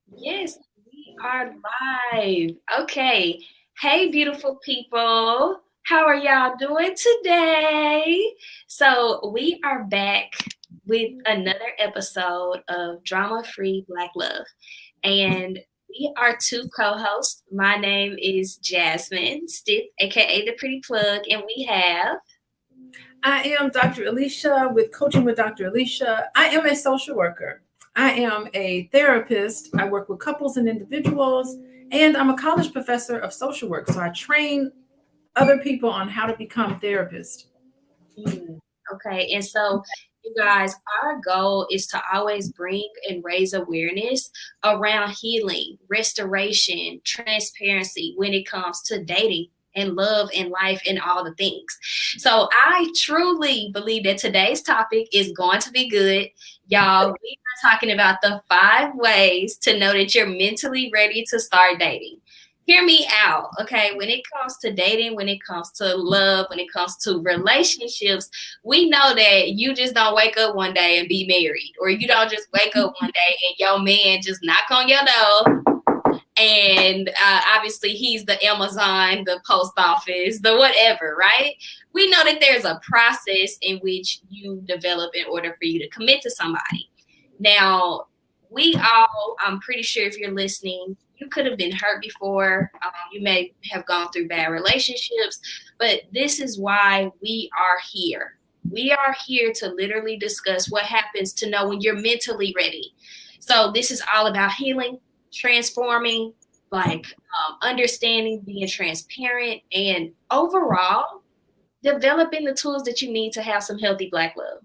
Yes, we are live. Okay. Hey, beautiful people. How are y'all doing today? So, we are back with another episode of Drama Free Black Love. And we are two co hosts. My name is Jasmine, Stith, aka the Pretty Plug, and we have. I am Dr. Alicia with Coaching with Dr. Alicia. I am a social worker. I am a therapist. I work with couples and individuals, and I'm a college professor of social work. So I train other people on how to become therapists. Mm, okay. And so, you guys, our goal is to always bring and raise awareness around healing, restoration, transparency when it comes to dating and love and life and all the things. So, I truly believe that today's topic is going to be good. Y'all, we are talking about the 5 ways to know that you're mentally ready to start dating. Hear me out, okay? When it comes to dating, when it comes to love, when it comes to relationships, we know that you just don't wake up one day and be married, or you don't just wake up one day and your man just knock on your door and obviously he's the Amazon, the post office, the whatever, right? We know that there's a process in which you develop in order for you to commit to somebody. Now, we all, I'm pretty sure if you're listening, you could have been hurt before. You may have gone through bad relationships, but this is why we are here. We are here to literally discuss what happens to know when you're mentally ready. So, this is all about healing, transforming, like understanding, being transparent, and overall developing the tools that you need to have some healthy Black love.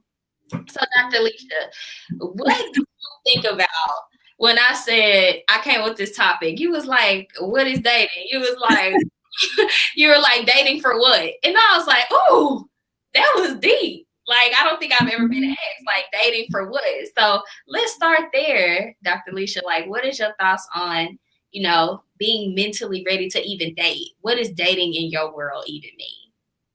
So, Dr. Alicia, what do you think about when I said I came with this topic? You was like, "What is dating?" You was like, "You were like dating for what?" And I was like, "Ooh, that was deep." Like, I don't think I've ever been asked like dating for what. So let's start there, Dr. Alicia. Like, what is your thoughts on being mentally ready to even date? What does dating in your world even mean?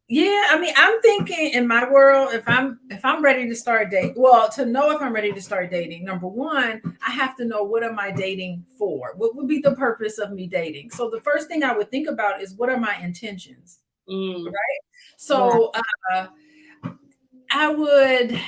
Yeah, I mean, I'm thinking in my world, if I'm ready to start dating, well, to know if I'm ready to start dating, number one, I have to know what am I dating for? What would be the purpose of me dating? So the first thing I would think about is what are my intentions? Mm, Right. right. So I would,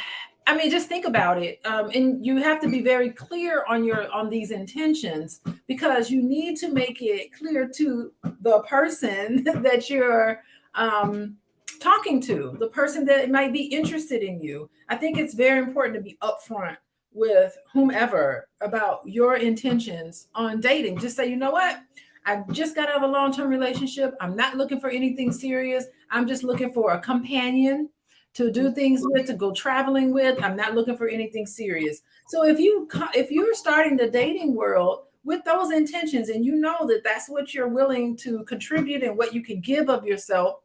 I mean, just think about it, and you have to be very clear on these intentions because you need to make it clear to the person that you're um, talking to, the person that might be interested in you. I think it's very important to be upfront with whomever about your intentions on dating. Just say, you know what? I just got out of a long-term relationship. I'm not looking for anything serious. I'm just looking for a companion to do things with, to go traveling with. I'm not looking for anything serious. So if you're starting the dating world with those intentions and you know that that's what you're willing to contribute and what you can give of yourself,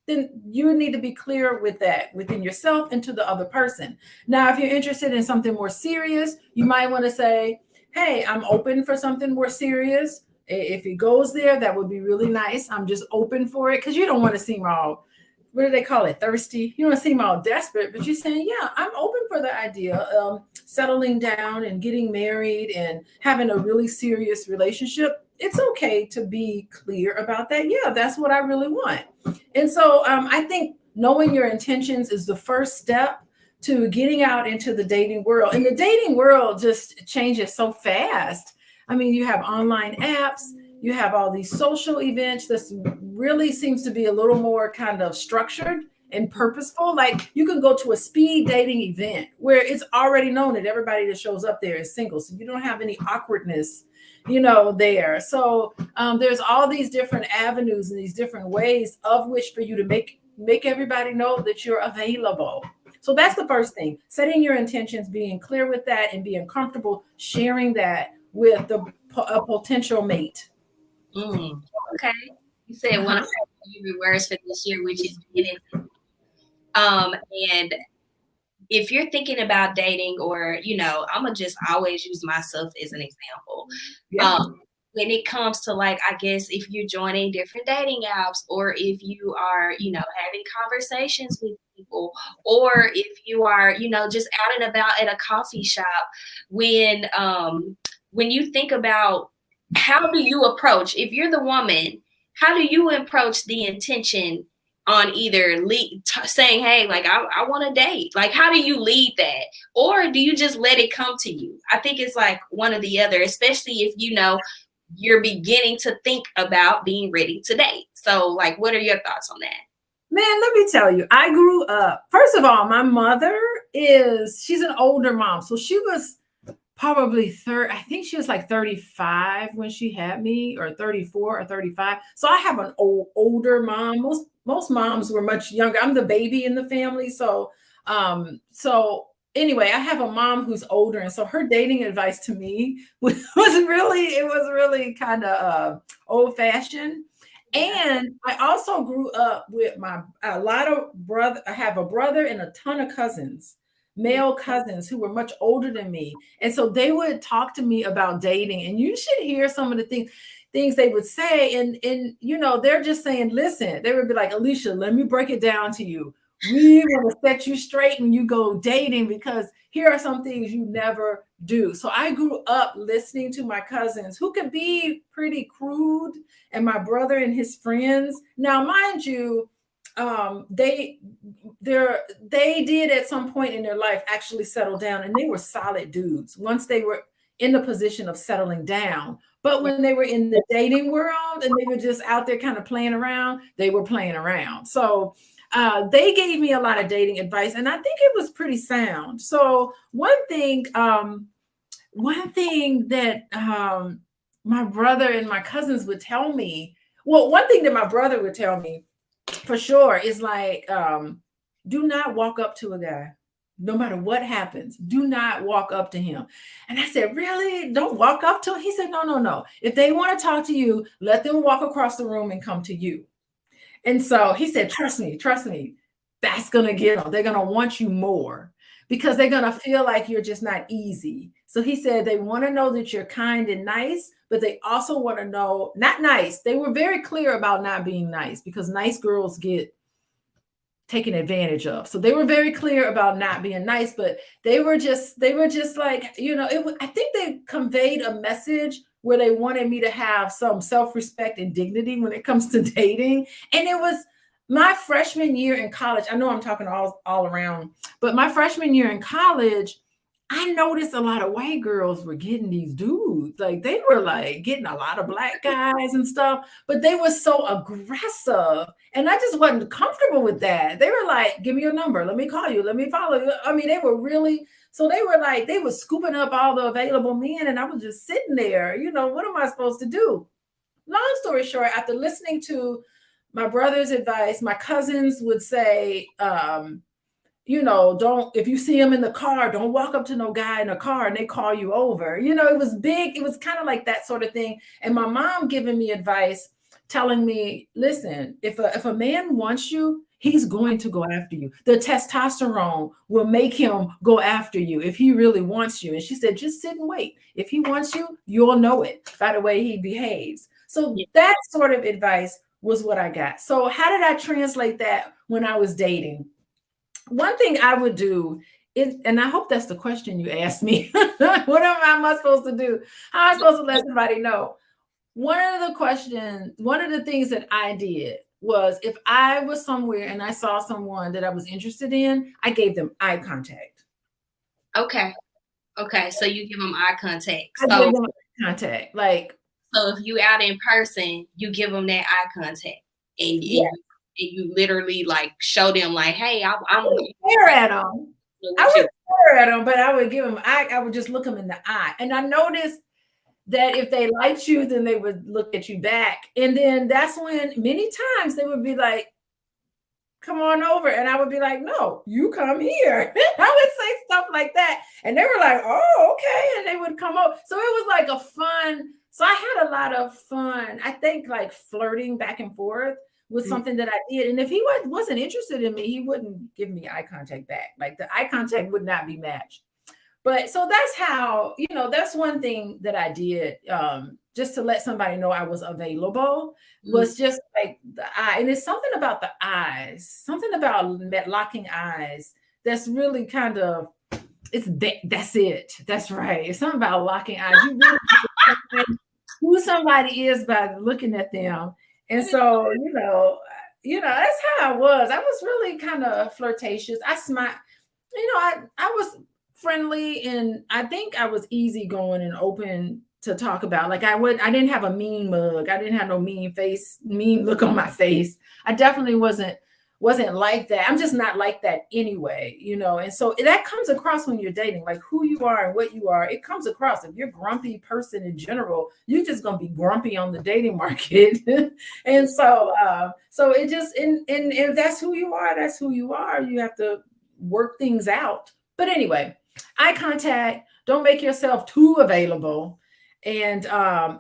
then you need to be clear with that within yourself and to the other person. Now, if you're interested in something more serious, you might want to say, "Hey, I'm open for something more serious. If it goes there, that would be really nice. I'm just open for it," because you don't want to seem all, what do they call it, thirsty. You don't seem all desperate, but you're saying, yeah, I'm open for the idea of settling down and getting married and having a really serious relationship. It's okay to be clear about that. Yeah, that's what I really want. And so I think knowing your intentions is the first step to getting out into the dating world. And the dating world just changes so fast. I mean, you have online apps, you have all these social events. This really seems to be a little more kind of structured and purposeful. Like you can go to a speed dating event where it's already known that everybody that shows up there is single. So you don't have any awkwardness, there. So there's all these different avenues and these different ways of which for you to make everybody know that you're available. So that's the first thing, setting your intentions, being clear with that, and being comfortable sharing that with a potential mate. Mm, okay. You said one of Uh-huh. my favorite words for this year, which is being um and if you're thinking about dating or I'm gonna just always use myself as an example. Yeah. um when it comes to, like, I guess if you're joining different dating apps, or if you are having conversations with people, or if you are just out and about at a coffee shop, when when you think about how do you approach, if you're the woman, how do you approach the intention on either saying, hey, like, I want to date? Like, how do you lead that? Or do you just let it come to you? I think it's like one or the other, especially if you know you're beginning to think about being ready to date. So, like, what are your thoughts on that? Man, let me tell you, I grew up, first of all, my mother she's an older mom. So she was probably I think she was like 35 when she had me, or 34 or 35. So I have an older mom. Most moms were much younger. I'm the baby in the family. So anyway, I have a mom who's older. And so her dating advice to me was really kind of old fashioned. And I also grew up with a lot of brother. I have a brother and a ton of cousins, male cousins who were much older than me. And so they would talk to me about dating, and you should hear some of the things they would say. And you know, they're just saying, listen, they would be like, Alicia, let me break it down to you. We want to set you straight when you go dating, because here are some things you never do. So I grew up listening to my cousins, who could be pretty crude, and my brother and his friends. Now, mind you, they did at some point in their life actually settle down, and they were solid dudes once they were in the position of settling down. But when they were in the dating world and they were just out there kind of playing around, they were playing around. So they gave me a lot of dating advice, and I think it was pretty sound. So one thing that my brother and my cousins would tell me, well, one thing that my brother would tell me for sure is like, do not walk up to a guy. No matter what happens, do not walk up to him. And I said, really? Don't walk up to him? He said, no. If they want to talk to you, let them walk across the room and come to you. And so he said, trust me, that's going to get them. They're going to want you more, because they're going to feel like you're just not easy. So he said they want to know that you're kind and nice, but they also want to know, not nice. They were very clear about not being nice, because nice girls get taken advantage of. So they were very clear about not being nice, but they were just like, you know, I think they conveyed a message where they wanted me to have some self-respect and dignity when it comes to dating. And it was my freshman year in college. I know I'm talking all around, but my freshman year in college, I noticed a lot of white girls were getting these dudes. Like, they were like getting a lot of black guys and stuff, but they were so aggressive. And I just wasn't comfortable with that. They were like, give me your number. Let me call you. Let me follow you. I mean, they were really, so they were like, they were scooping up all the available men. And I was just sitting there, you know, what am I supposed to do? Long story short, after listening to my brother's advice, my cousins would say, you know, if you see them in the car, don't walk up to no guy in a car and they call you over. You know, it was big. It was kind of like that sort of thing. And my mom giving me advice, telling me, listen, if a man wants you, he's going to go after you. The testosterone will make him go after you if he really wants you. And she said, just sit and wait. If he wants you, you'll know it by the way he behaves. So that sort of advice was what I got. So how did I translate that when I was dating? One thing I would do is, and I hope that's the question you asked me, what am I supposed to do? How am I supposed to let somebody know? One of the things that I did was, if I was somewhere and I saw someone that I was interested in, I gave them eye contact. Okay. So you give them eye contact. I give them eye contact. Like, so if you out in person, you give them that eye contact, and you literally like show them like, hey, I'm stare at them. I would stare at them, but I would give them I would just look them in the eye. And I noticed that if they liked you, then they would look at you back. And then that's when many times they would be like, come on over. And I would be like, no, you come here. I would say stuff like that. And they were like, oh, okay. And they would come over. So it was like a fun. So I had a lot of fun. I think like flirting back and forth was something that I did. And if he wasn't interested in me, he wouldn't give me eye contact back. Like, the eye contact would not be matched. But so that's how, you know, that's one thing that I did, just to let somebody know I was available, was just like the eye. And it's something about the eyes, something about locking eyes that's really kind of, that's it. That's right. It's something about locking eyes. You really have to find who somebody is by looking at them. And so, that's how I was. I was really kind of flirtatious. I smile, I was friendly, and I think I was easygoing and open to talk about. Like I didn't have a mean mug. I didn't have no mean look on my face. I definitely wasn't like that. I'm just not like that anyway, And so that comes across when you're dating, like who you are and what you are. It comes across. If you're a grumpy person in general, you're just gonna be grumpy on the dating market. And so it just and if that's who you are, that's who you are. You have to work things out. But anyway, eye contact. Don't make yourself too available. And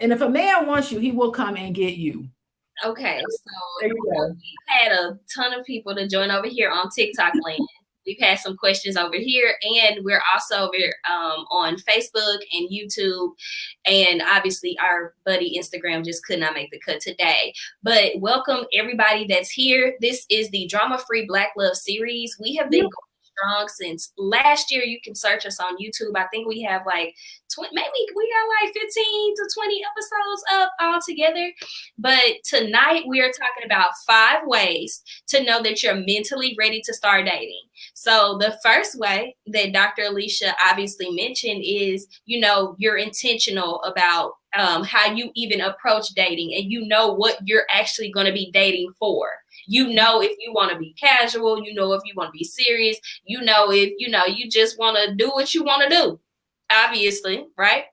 if a man wants you, he will come and get you. Okay, so There you go. we've had a ton of people to join over here on TikTok land. We've had some questions over here, and we're also over on Facebook and YouTube, and obviously our buddy Instagram just could not make the cut today. But welcome everybody that's here. This is the Drama Free Black Love series. We have been going strong since last year. You can search us on YouTube. I think we have like 20, maybe we got like 15 to 20 episodes up all together. But tonight we are talking about 5 ways to know that you're mentally ready to start dating. So the first way that Dr. Alicia obviously mentioned is, you're intentional about how you even approach dating, and what you're actually going to be dating for. If you want to be casual, if you want to be serious, if you just want to do what you want to do, obviously, right?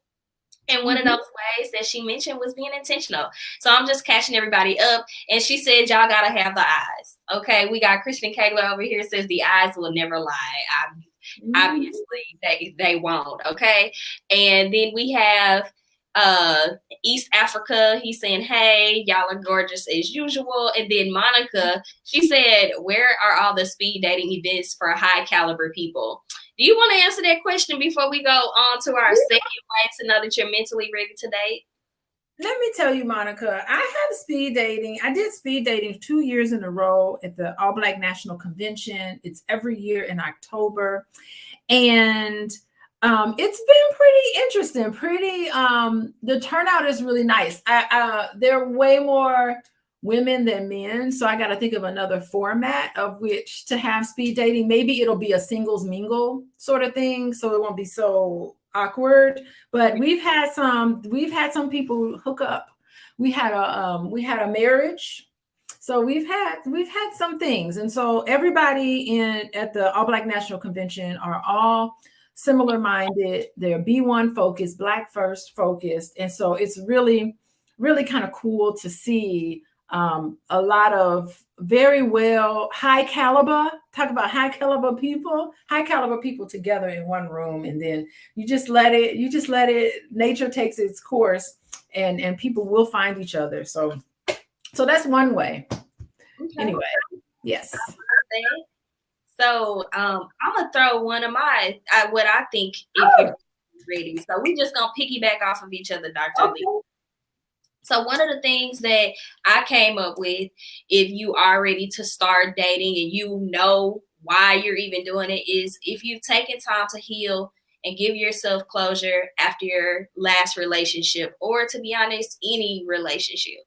And one of those ways that she mentioned was being intentional. So I'm just catching everybody up. And she said, y'all got to have the eyes. Okay. We got Christian Kegler over here says the eyes will never lie. Obviously, they won't. Okay. And then we have East Africa. He's saying, hey, y'all are gorgeous as usual. And then Monica, she said, where are all the speed dating events for high caliber people? Do you want to answer that question before we go on to our second way to know that you're mentally ready to date? Let me tell you, Monica, I had speed dating. I did speed dating 2 years in a row at the All Black National Convention. It's every year in October. And it's been pretty interesting. The turnout is really nice. There are way more women than men. So I got to think of another format of which to have speed dating. Maybe it'll be a singles mingle sort of thing, so it won't be so awkward. But we've had some people hook up. We had a marriage. So we've had some things. And so everybody at the All Black National Convention are all similar minded. They're B1 focused, Black first focused. And so it's really, really kind of cool to see a lot of very high caliber, talk about high caliber people together in one room. And then you just let it, nature takes its course, and people will find each other. So that's one way. Okay. Anyway, yes. So I'm gonna throw one of what I think if you're ready. So we just gonna piggyback off of each other, Dr. Okay. Lee. So one of the things that I came up with, if you are ready to start dating and you know why you're even doing it, is if you've taken time to heal and give yourself closure after your last relationship, or to be honest, any relationship.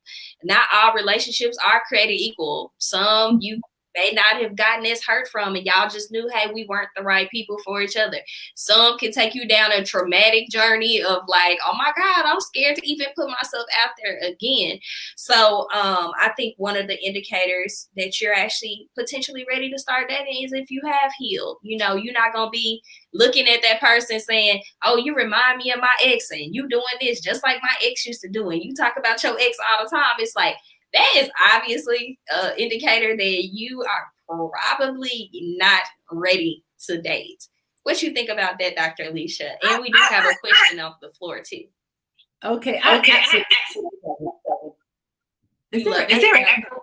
Not all relationships are created equal. Some you may not have gotten as hurt from, and y'all just knew, hey, we weren't the right people for each other. Some can take you down a traumatic journey of like, oh my God, I'm scared to even put myself out there again. So I think one of the indicators that you're actually potentially ready to start dating is if you have healed. You're not going to be looking at that person saying, oh, you remind me of my ex, and you doing this just like my ex used to do. And you talk about your ex all the time. It's like, that is obviously an indicator that you are probably not ready to date. What you think about that, Dr. Alicia? And we do have a question off the floor too. Okay. Is there an echo?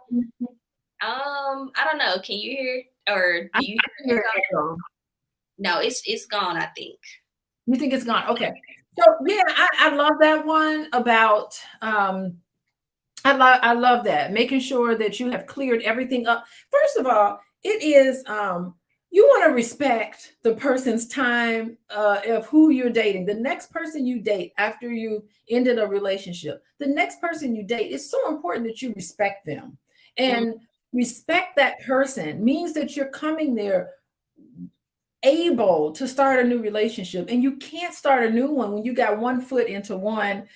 I don't know. Can you hear, or do you hear echo? No, it's gone, I think. You think it's gone? Okay. So yeah, I love that one about I love that. Making sure that you have cleared everything up. First of all, it is you want to respect the person's time of who you're dating. The next person you date after you ended a relationship, the next person you date, it's so important that you respect them. Mm, And respect that person means that you're coming there able to start a new relationship. And you can't start a new one when you got one foot into one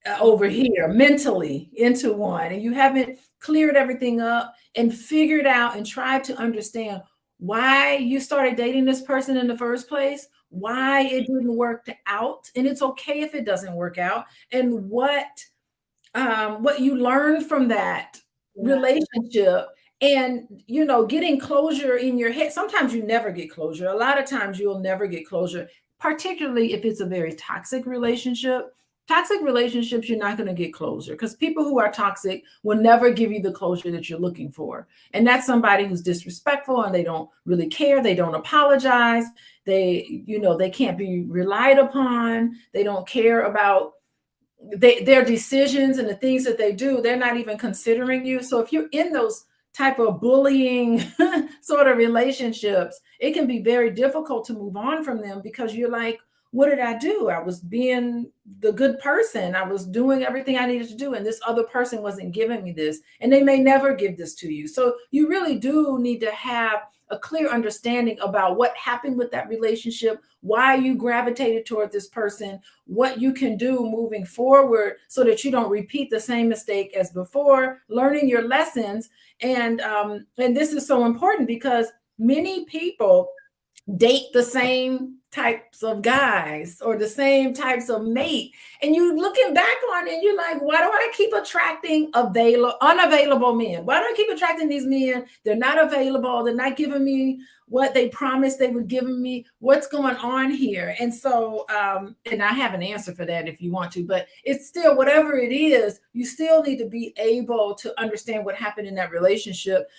mm, over here, mentally into one, and you haven't cleared everything up and figured out and tried to understand why you started dating this person in the first place, why it didn't work out, and it's okay if it doesn't work out, and what you learned from that yeah. relationship. And getting closure in your head. Sometimes you never get closure. A lot of times you'll never get closure, particularly if it's a very toxic relationship. Toxic relationships, you're not going to get closure, because people who are toxic will never give you the closure that you're looking for. And that's somebody who's disrespectful, and they don't really care, they don't apologize, they can't be relied upon, they don't care about their decisions and the things that they do. They're not even considering you. So if you're in those type of bullying sort of relationships, it can be very difficult to move on from them, because you're like, what did I do? I was being the good person, I was doing everything I needed to do, and this other person wasn't giving me this, and they may never give this to you. So you really do need to have a clear understanding about what happened with that relationship, why you gravitated toward this person, what you can do moving forward so that you don't repeat the same mistake as before, learning your lessons. And this is so important, because many people date the same types of guys or the same types of mate, and you looking back on it, you're like, why do I keep attracting unavailable men? Why do I keep attracting these men? They're not available, they're not giving me what they promised they would give me. What's going on here? And so and I have an answer for that if you want to, but it's still, whatever it is, you still need to be able to understand what happened in that relationship,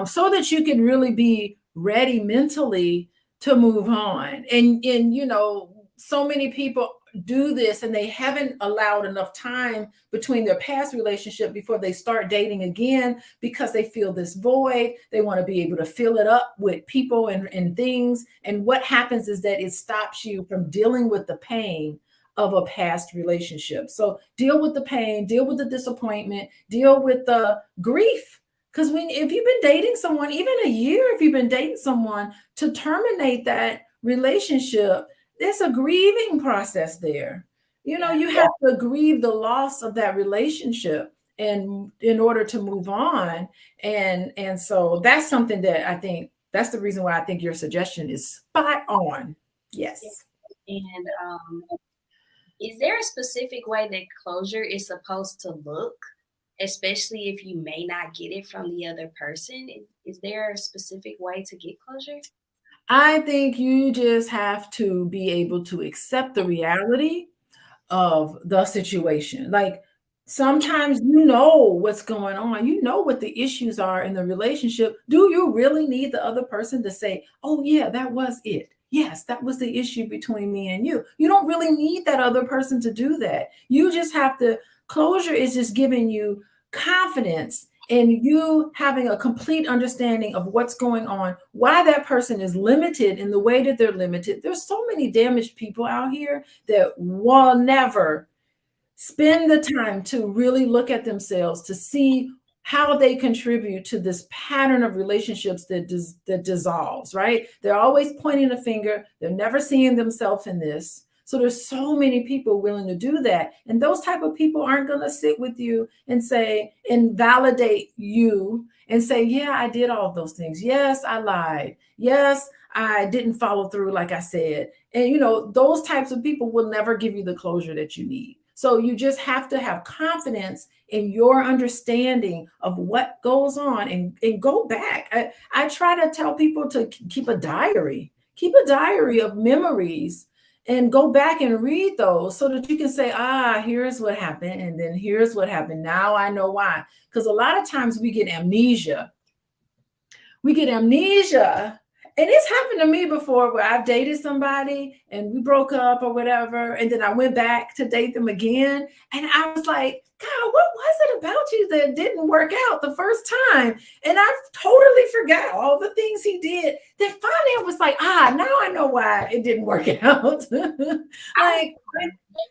so that you can really be ready mentally to move on. And so many people do this, and they haven't allowed enough time between their past relationship before they start dating again, because they feel this void. They want to be able to fill it up with people and things. And what happens is that it stops you from dealing with the pain of a past relationship. So deal with the pain, deal with the disappointment, deal with the grief. Because if you've been dating someone, even a year, if you've been dating someone, to terminate that relationship, there's a grieving process there. Yeah. You have to grieve the loss of that relationship, and in order to move on. And so that's something that I think, that's the reason why I think your suggestion is spot on. Yeah. Yes. And is there a specific way that closure is supposed to look, especially if you may not get it from the other person? Is there a specific way to get closure? I think you just have to be able to accept the reality of the situation. Like, sometimes what's going on, what the issues are in the relationship. Do you really need the other person to say, oh, yeah, that was it? Yes, that was the issue between me and you. You don't really need that other person to do that. You just have to, closure is just giving you confidence, and you having a complete understanding of what's going on, why that person is limited in the way that they're limited. There's so many damaged people out here that will never spend the time to really look at themselves to see how they contribute to this pattern of relationships that dissolves, right? They're always pointing a finger. They're never seeing themselves in this. So there's so many people willing to do that. And those type of people aren't going to sit with you and say, and validate you and say, yeah, I did all of those things. Yes, I lied. Yes, I didn't follow through like I said. And those types of people will never give you the closure that you need. So you just have to have confidence in your understanding of what goes on, and go back. I try to tell people to keep a diary of memories, and go back and read those so that you can say, here's what happened. And then here's what happened. Now I know why. Because a lot of times we get amnesia. And it's happened to me before where I've dated somebody and we broke up or whatever. And then I went back to date them again. And I was like, God, what was it about you that didn't work out the first time? And I totally forgot all the things he did. Then finally I was like, now I know why it didn't work out. I've Like,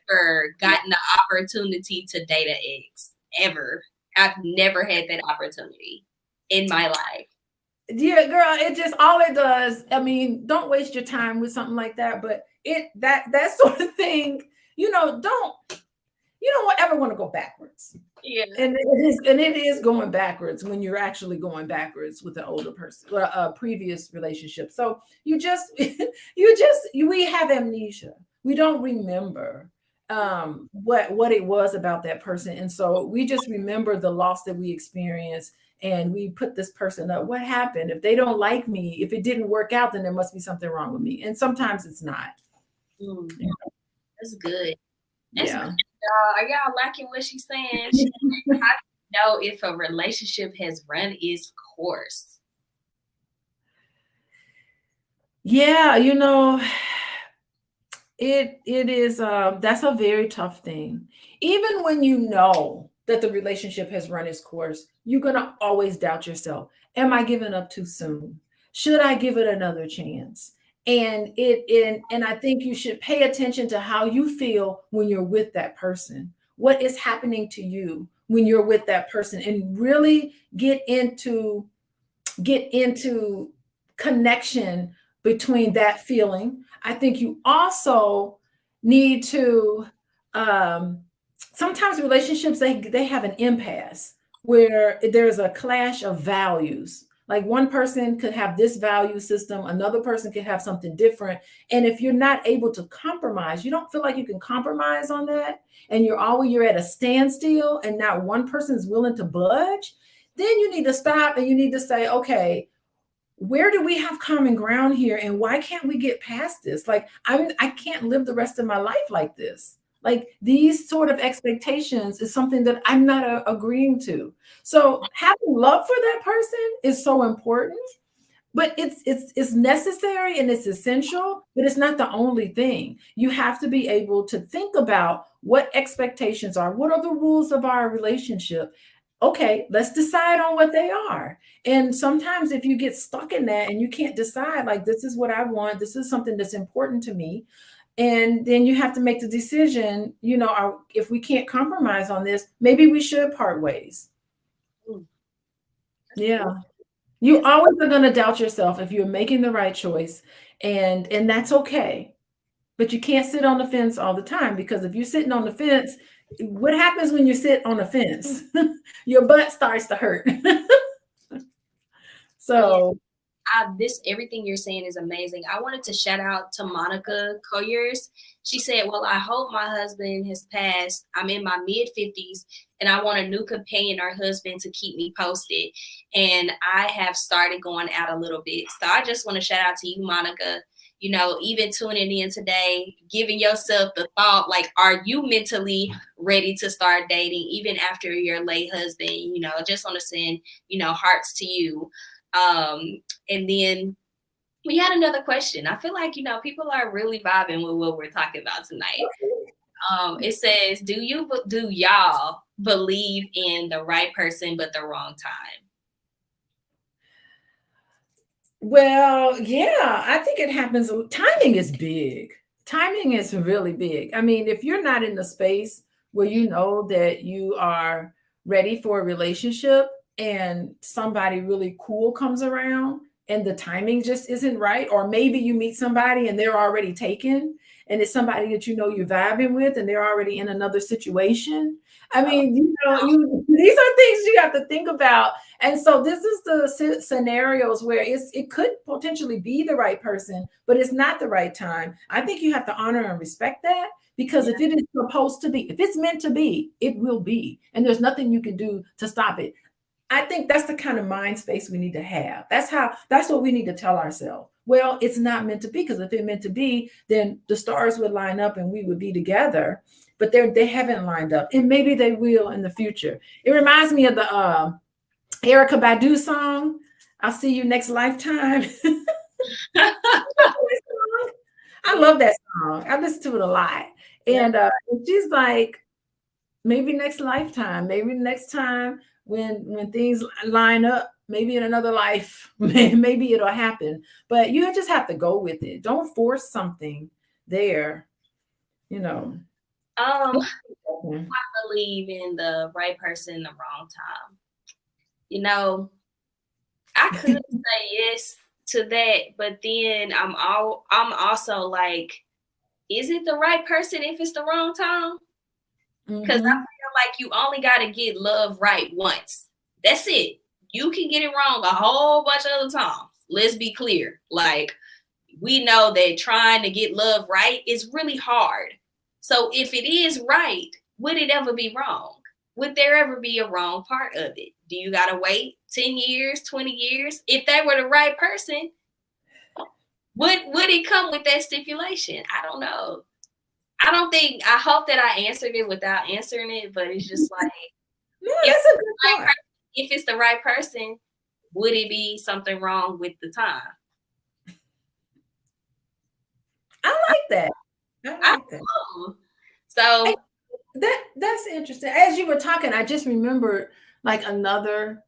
never gotten the opportunity to date an ex ever. I've never had that opportunity in my life. yeah, girl, it just all it does. I mean, don't waste your time with something like that. But that sort of thing, you don't ever want to go backwards. Yeah. And it is going backwards when you're actually going backwards with an older person, a previous relationship. So we have amnesia. We don't remember what it was about that person, and so we just remember the loss that we experienced, and we put this person up. What happened? If they don't like me, if it didn't work out, then there must be something wrong with me, and sometimes it's not. Mm, that's good. That's good, Yeah. y'all. Are y'all liking what she's saying? She said, how do you know if a relationship has run its course? Yeah, it is that's a very tough thing. Even when you know that the relationship has run its course, you're gonna always doubt yourself. Am I giving up too soon? Should I give it another chance? And I think you should pay attention to how you feel when you're with that person. What is happening to you when you're with that person, and really get into connection between that feeling. I think you also need to sometimes relationships, they have an impasse where there's a clash of values. Like one person could have this value system, another person could have something different. And if you're not able to compromise, you don't feel like you can compromise on that, and you're at a standstill and not one person is willing to budge, then you need to stop and you need to say, okay, where do we have common ground here, and why can't we get past this? Like, I can't live the rest of my life like this. Like, these sort of expectations is something that I'm not agreeing to. So having love for that person is so important, but it's necessary and it's essential, but it's not the only thing. You have to be able to think about what expectations are, what are the rules of our relationship. Okay, let's decide on what they are. And sometimes if you get stuck in that and you can't decide, like, this is what I want, this is something that's important to me, and then you have to make the decision, if we can't compromise on this, maybe we should part ways. Mm, Yeah. You always are going to doubt yourself if you're making the right choice, and that's okay. But you can't sit on the fence all the time, because if you're sitting on the fence, what happens when you sit on the fence? Your butt starts to hurt. yeah. So, This everything you're saying is amazing. I wanted to shout out to Monica Coyers. She said, "Well, I hope my husband has passed. I'm in my mid-50s and I want a new companion or husband to keep me posted. And I have started going out a little bit." So I just want to shout out to you, Monica. Even tuning in today, giving yourself the thought, like, are you mentally ready to start dating even after your late husband? Just want to send, hearts to you. And then we had another question. I feel like, people are really vibing with what we're talking about tonight. It says, do y'all believe in the right person but the wrong time? well, yeah, I think it happens. Timing is big. Timing is really big. I mean, if you're not in the space where you know that you are ready for a relationship and somebody really cool comes around and the timing just isn't right, or maybe you meet somebody and they're already taken, and it's somebody that you're vibing with and they're already in another situation. I mean, these are things you have to think about. And so this is the scenarios where it could potentially be the right person, but it's not the right time. I think you have to honor and respect that, because if it is supposed to be, if it's meant to be, it will be. And there's nothing you can do to stop it. I think that's the kind of mind space we need to have. That's what we need to tell ourselves. Well, it's not meant to be, because if it meant to be, then the stars would line up and we would be together. But they haven't lined up, and maybe they will in the future. It reminds me of the Erica Badu song, "I'll see you next lifetime." I love that song. I listen to it a lot. Yeah. And she's like, maybe next lifetime, maybe next time when things line up, maybe in another life, maybe it'll happen. But you just have to go with it. Don't force something there, you know. I believe in the right person in the wrong time. You know, I could say yes to that, but then I'm also like, is it the right person if it's the wrong time? Because I Mhm. feel like you only got to get love right once. That's it. You can get it wrong a whole bunch of other times. Let's be clear. Like, we know that trying to get love right is really hard. So if it is right, would it ever be wrong? Would there ever be a wrong part of it? Do you got to wait 10 years, 20 years? If they were the right person, would it come with that stipulation? I don't know. I hope that I answered it without answering it, but it's just like, No, if that's a good thought. if it's the right person, would it be something wrong with the time? I like that. I I like that. don't know. So That's interesting. As you were talking, I just remembered like another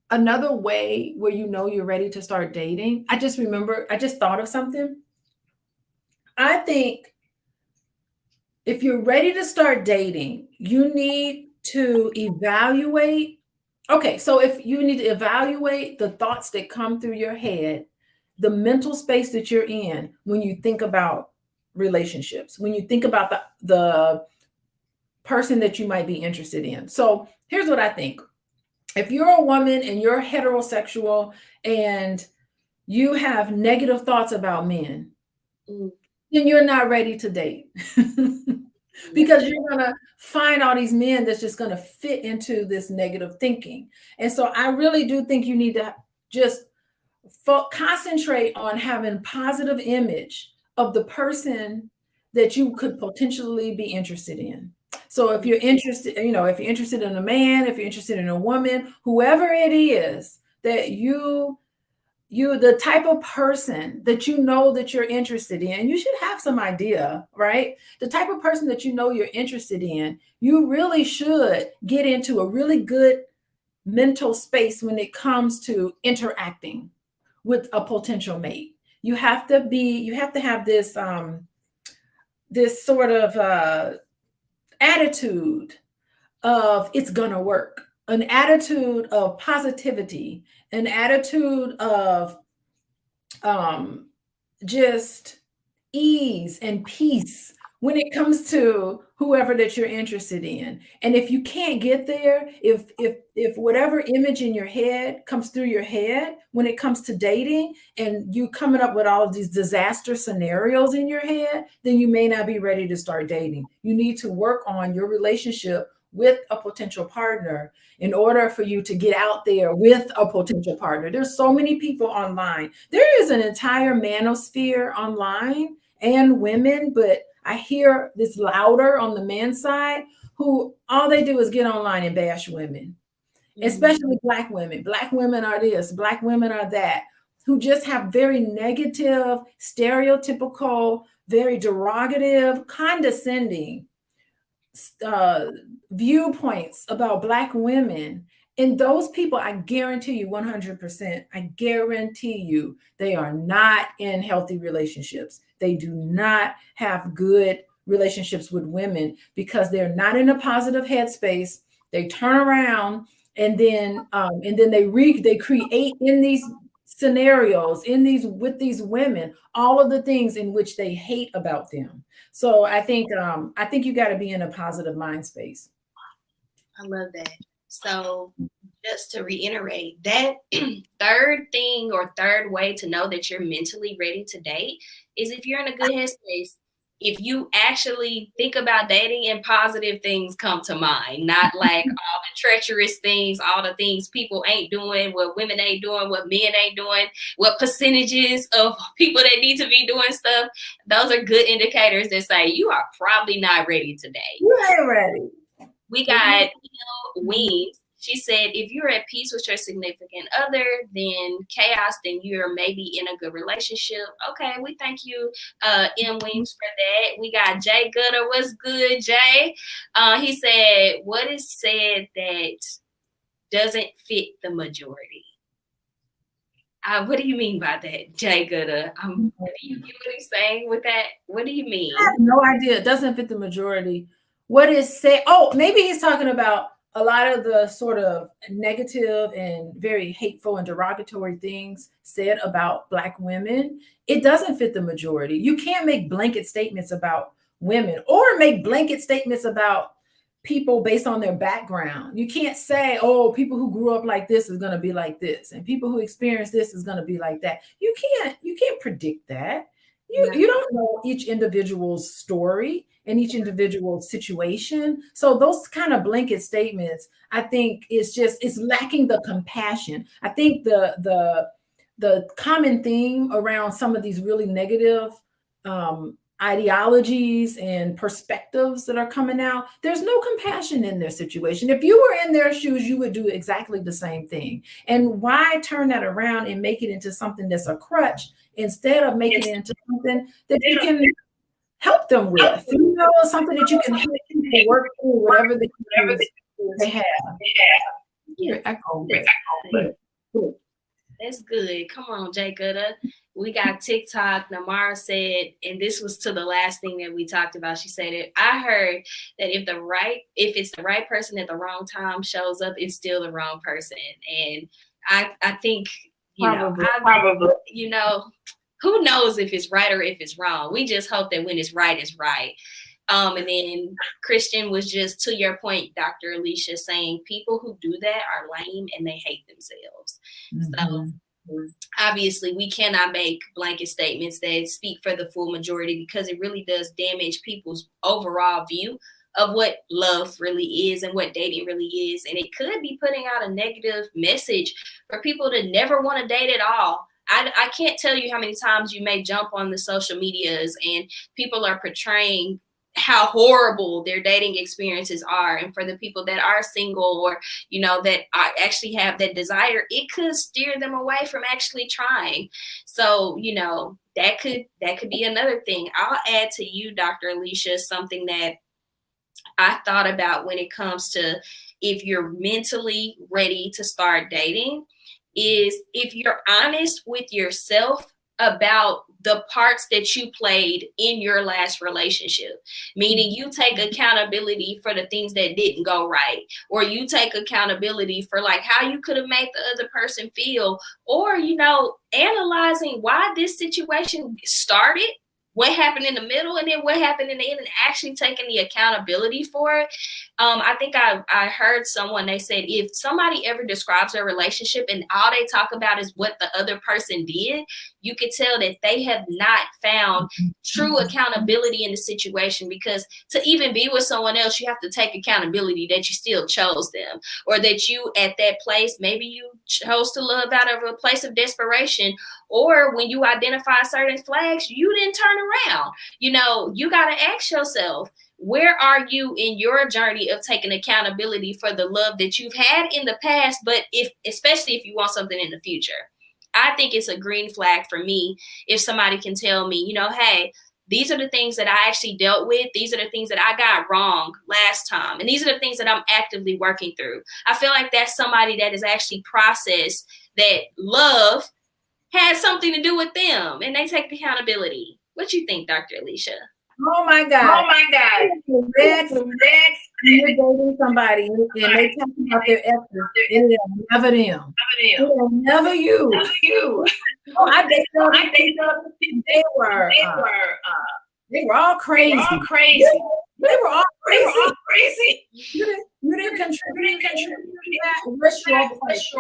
way where you know you're ready to start dating. I just thought of something. I think if you're ready to start dating, you need to evaluate. Okay, so if you need to evaluate the thoughts that come through your head, the mental space that you're in when you think about relationships, when you think about the person that you might be interested in. So here's what I think. If you're a woman and you're heterosexual and you have negative thoughts about men, mm, then you're not ready to date. yeah. Because you're going to find all these men that's just going to fit into this negative thinking. And so I really do think you need to just concentrate on having positive image of the person that you could potentially be interested in. So if you're interested, if you're interested in a man, if you're interested in a woman, whoever it is that you the type of person that you know that you're interested in, you should have some idea, right? The type of person that you know you're interested in, you really should get into a really good mental space when it comes to interacting with a potential mate. You have to have this sort of attitude of it's gonna work, an attitude of positivity, an attitude of um, just ease and peace when it comes to whoever that you're interested in. And if you can't get there, if whatever image in your head comes through your head when it comes to dating and you coming up with all of these disaster scenarios in your head, then you may not be ready to start dating. You need to work on your relationship with a potential partner in order for you to get out there with a potential partner. There's so many people online. There is an entire manosphere online and women, but I hear this louder on the men's side who all they do is get online and bash women, Mm, especially Black women. Black women are this, Black women are that, who just have very negative, stereotypical, very derogative, condescending uh, viewpoints about Black women. And those people, I guarantee you 100%, I guarantee you, they are not in healthy relationships. They do not have good relationships with women because they're not in a positive headspace. They turn around and then they create in these scenarios in these with these women all of the things in which they hate about them. So I think you got to be in a positive mind space. I love that. So, just to reiterate, that third thing or third way to know that you're mentally ready to date is if you're in a good headspace. If you actually think about dating and positive things come to mind, not like all the treacherous things, all the things people ain't doing, what women ain't doing, what men ain't doing, what percentages of people that need to be doing stuff. Those are good indicators that say you are probably not ready to date. You ain't ready. We If you got Wings. She said, if you're at peace with your significant other, then chaos, then you're maybe in a good relationship. Okay, we thank you, M. Weems, for that. We got Jay Gooder. What's good, Jay? He said, what is said that doesn't fit the majority? What do you mean by that, Jay Gooder? Do you get what he's saying with that? What do you mean? I have no idea. It doesn't fit the majority. What is said? Oh, maybe he's talking about a lot of the sort of negative and very hateful and derogatory things said about Black women. It doesn't fit the majority. You can't make blanket statements about women or make blanket statements about people based on their background. You can't say, oh, people who grew up like this is going to be like this, and people who experience this is going to be like that. You can't predict that. You don't know each individual's story and each individual situation. So those kind of blanket statements, I think, it's lacking the compassion. I think the common theme around some of these really negative ideologies and perspectives that are coming out, there's no compassion in their situation. If you were in their shoes, you would do exactly the same thing. And why turn that around and make it into something that's a crutch instead of making it into something that you can help them with? Something that you can help people work through whatever they have. Yeah. That's good. Come on, Jay Gooder. We got TikTok. Namara said, and this was to the last thing that we talked about. She said, I heard that if it's the right person at the wrong time shows up, it's still the wrong person. And I think, probably, who knows if it's right or if it's wrong. We just hope that when it's right. And then Christian was just, to your point, Dr. Alicia, saying people who do that are lame and they hate themselves. Mm-hmm. So obviously we cannot make blanket statements that speak for the full majority, because it really does damage people's overall view of what love really is and what dating really is. And it could be putting out a negative message for people to never want to date at all. I can't tell you how many times you may jump on the social medias and people are portraying how horrible their dating experiences are. And for the people that are single or, that actually have that desire, it could steer them away from actually trying. So, that could be another thing. I'll add to you, Dr. Alicia, something that I thought about when it comes to if you're mentally ready to start dating, is if you're honest with yourself about the parts that you played in your last relationship, meaning you take accountability for the things that didn't go right, or you take accountability for like how you could have made the other person feel, or, analyzing why this situation started, what happened in the middle, and then what happened in the end, and actually taking the accountability for it. I think I heard someone, they said, if somebody ever describes their relationship and all they talk about is what the other person did, you could tell that they have not found true accountability in the situation, because to even be with someone else, you have to take accountability that you still chose them, or that you at that place, maybe you chose to love out of a place of desperation, or when you identify certain flags, you didn't turn around. You got to ask yourself, where are you in your journey of taking accountability for the love that you've had in the past, but especially if you want something in the future? I think it's a green flag for me if somebody can tell me, hey, these are the things that I actually dealt with. These are the things that I got wrong last time. And these are the things that I'm actively working through. I feel like that's somebody that has actually processed that love has something to do with them, and they take accountability. What you think, Dr. Alicia? Oh my God. You're dating somebody and they talk about their exes, and it's never them. It's never you. Oh, I dated them. They were all crazy. They were all crazy. You didn't contribute to that. What's your place?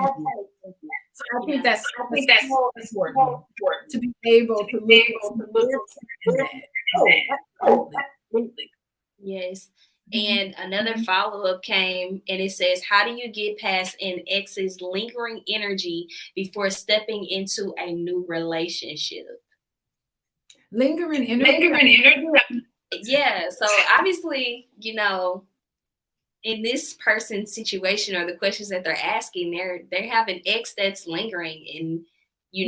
So I think that's so important to be able to look at that. Yes. And another follow-up came, and it says, how do you get past an ex's lingering energy before stepping into a new relationship? Lingering energy? Yeah. So obviously, in this person's situation or the questions that they're asking, they have an ex that's lingering, and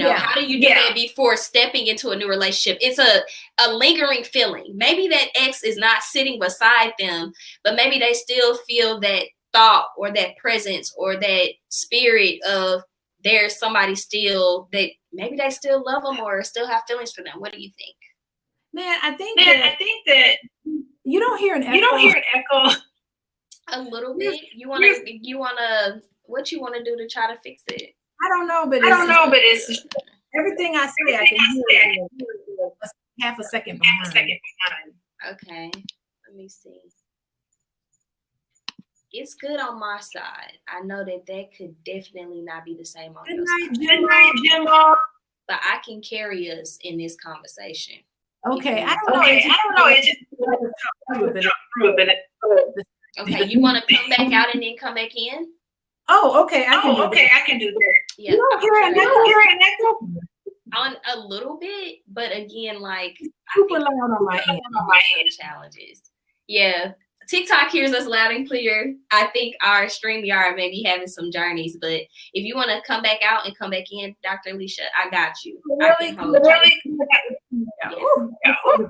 how do you do that before stepping into a new relationship? It's a lingering feeling. Maybe that ex is not sitting beside them, but maybe they still feel that thought or that presence or that spirit of there's somebody still that maybe they still love them or still have feelings for them. What do you think? Man, I think that you don't hear an echo. A little bit. You wanna what you wanna do to try to fix it? I don't know, but it's everything I say. I can hear half a second behind. Okay, let me see. It's good on my side. I know that could definitely not be the same on your side. Good night, Jimbo. But I can carry us in this conversation. Okay, I don't know. It's just okay. You want to come back out and then come back in? Oh, okay. I can do that. Yeah. You don't hear an echo? On a little bit, but again, like super loud on my end. Challenges. Yeah. TikTok hears us loud and clear. I think our StreamYard may be having some journeys, but if you want to come back out and come back in, Dr. Alicia, I got you. Really?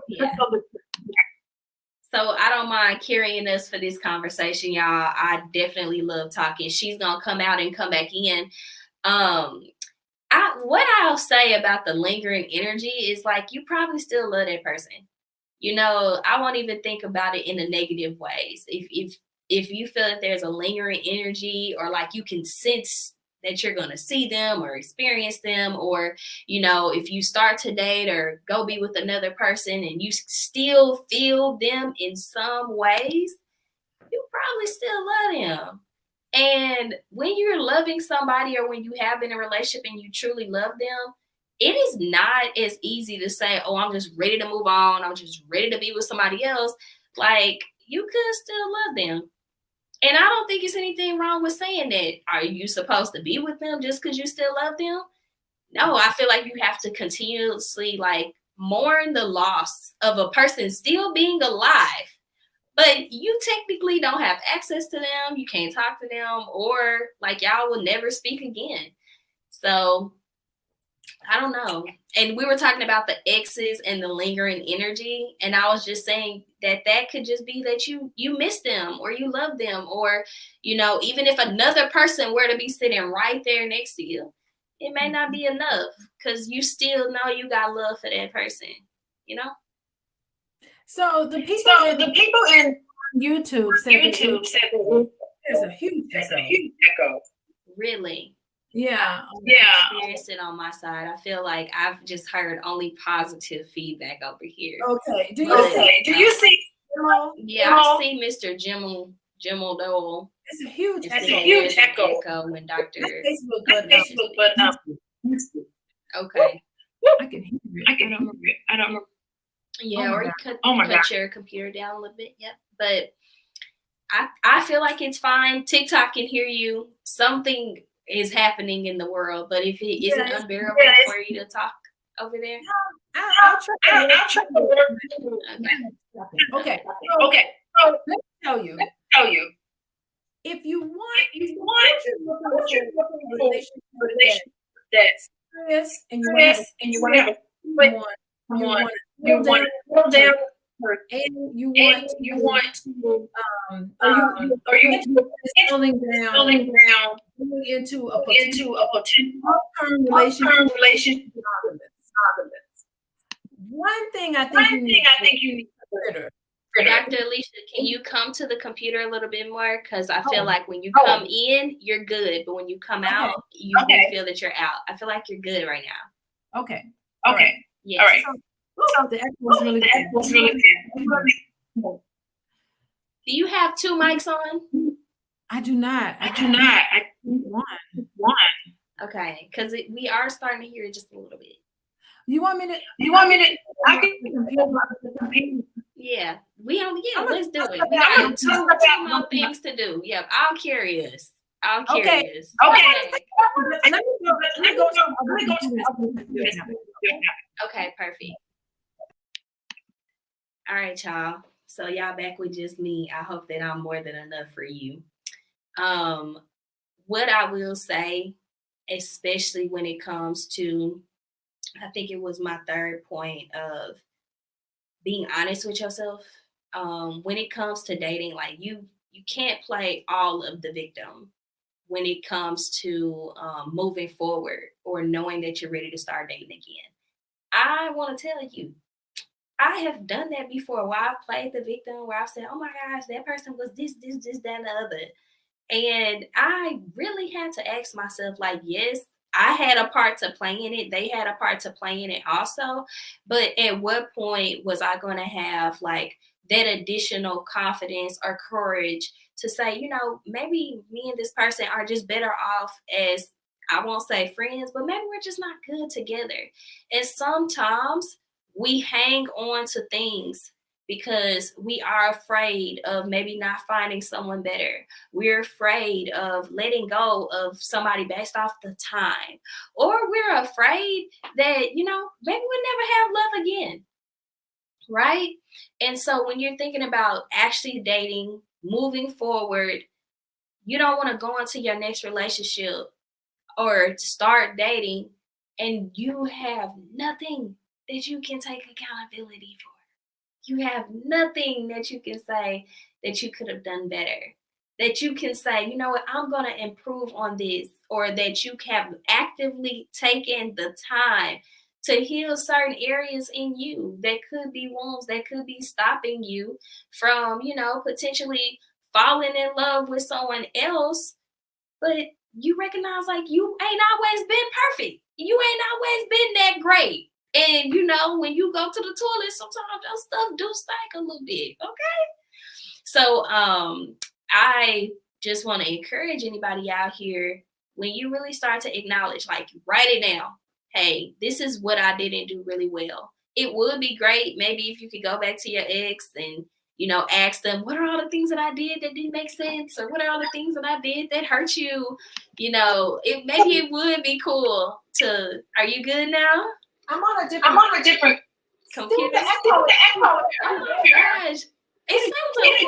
Yeah. So I don't mind carrying us for this conversation, y'all. I definitely love talking. She's gonna come out and come back in. What I'll say about the lingering energy is like you probably still love that person. I won't even think about it in the negative ways. If you feel that there's a lingering energy or like you can sense that you're going to see them or experience them, or, if you start to date or go be with another person and you still feel them in some ways, you probably still love them. And when you're loving somebody or when you have been in a relationship and you truly love them, it is not as easy to say, oh, I'm just ready to move on. I'm just ready to be with somebody else. Like, you could still love them. And I don't think it's anything wrong with saying that. Are you supposed to be with them just because you still love them? No, I feel like you have to continuously mourn the loss of a person still being alive. But you technically don't have access to them. You can't talk to them, or y'all will never speak again. So I don't know. And we were talking about the exes and the lingering energy. And I was just saying that could just be that you miss them or you love them, or, even if another person were to be sitting right there next to you, it may not be enough because you still know you got love for that person, So the people in YouTube said there's a huge echo. Really? Yeah. Experienced it on my side. I feel like I've just heard only positive feedback over here. Okay. Do you see? Yeah, I see Mr. Jimmel Dole. It's a huge echo when Dr. Facebook, okay. I can hear it. I don't know. Yeah, or you could cut your computer down a little bit. Yep. But I feel like it's fine. TikTok can hear you. Something is happening in the world, but if it isn't unbearable for you to talk over there, I'll try to work. Okay. So let me tell you. If you want a relationship that's serious and you want to settling down into a potential long-term relationship. One thing I think you need to consider. Dr. Alicia, can you come to the computer a little bit more? Because I feel like when you come in, you're good, but when you come out, you feel that you're out. I feel like you're good right now. Okay. Yes. All right. So the echo was really good. Do you have two mics on? I do not. I one. Okay, because we are starting to hear it just a little bit. You want me to? I can. Yeah, let's do it. We got two more things to do. Yep, I'll carry us. Okay. Let me go. Okay, perfect. All right, y'all. So y'all back with just me. I hope that I'm more than enough for you. Um, what I will say, especially when it comes to, I think it was my third point of being honest with yourself. When it comes to dating, like you can't play all of the victim when it comes to moving forward or knowing that you're ready to start dating again. I want to tell you, I have done that before where I've played the victim, where I've said, oh my gosh, that person was this, that, and the other. And I really had to ask myself, like, yes, I had a part to play in it. They had a part to play in it also. But at what point was I going to have like that additional confidence or courage to say, maybe me and this person are just better off as, I won't say friends, but maybe we're just not good together. And sometimes we hang on to things because we are afraid of maybe not finding someone better. We're afraid of letting go of somebody based off the time. Or we're afraid that, maybe we'll never have love again. Right? And so when you're thinking about actually dating, moving forward, you don't want to go into your next relationship or start dating and you have nothing that you can take accountability for. You have nothing that you can say that you could have done better. That you can say, you know what, I'm going to improve on this, or that you have actively taken the time to heal certain areas in you that could be wounds that could be stopping you from, potentially falling in love with someone else. But you recognize like you ain't always been perfect. You ain't always been that great. And when you go to the toilet, sometimes that stuff do stink a little bit. Okay. So I just want to encourage anybody out here, when you really start to acknowledge, like write it down. Hey, this is what I didn't do really well. It would be great maybe if you could go back to your ex and ask them, what are all the things that I did that didn't make sense? Or what are all the things that I did that hurt you? Maybe it would be cool to, are you good now? I'm on a different computer. The echo. Oh my gosh. It sounds okay.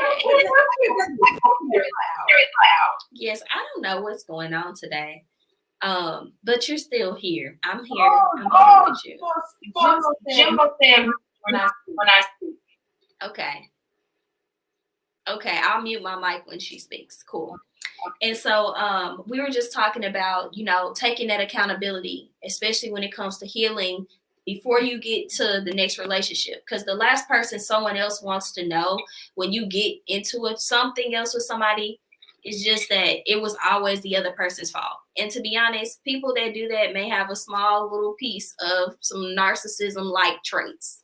Yes, I don't know what's going on today. But you're still here. I'm here. I'm here with you. Jim when I speak. Okay. Okay, I'll mute my mic when she speaks. Cool. And so we were just talking about, taking that accountability, especially when it comes to healing before you get to the next relationship. Because the last person someone else wants to know when you get into something else with somebody is just that it was always the other person's fault. And to be honest, people that do that may have a small little piece of some narcissism-like traits,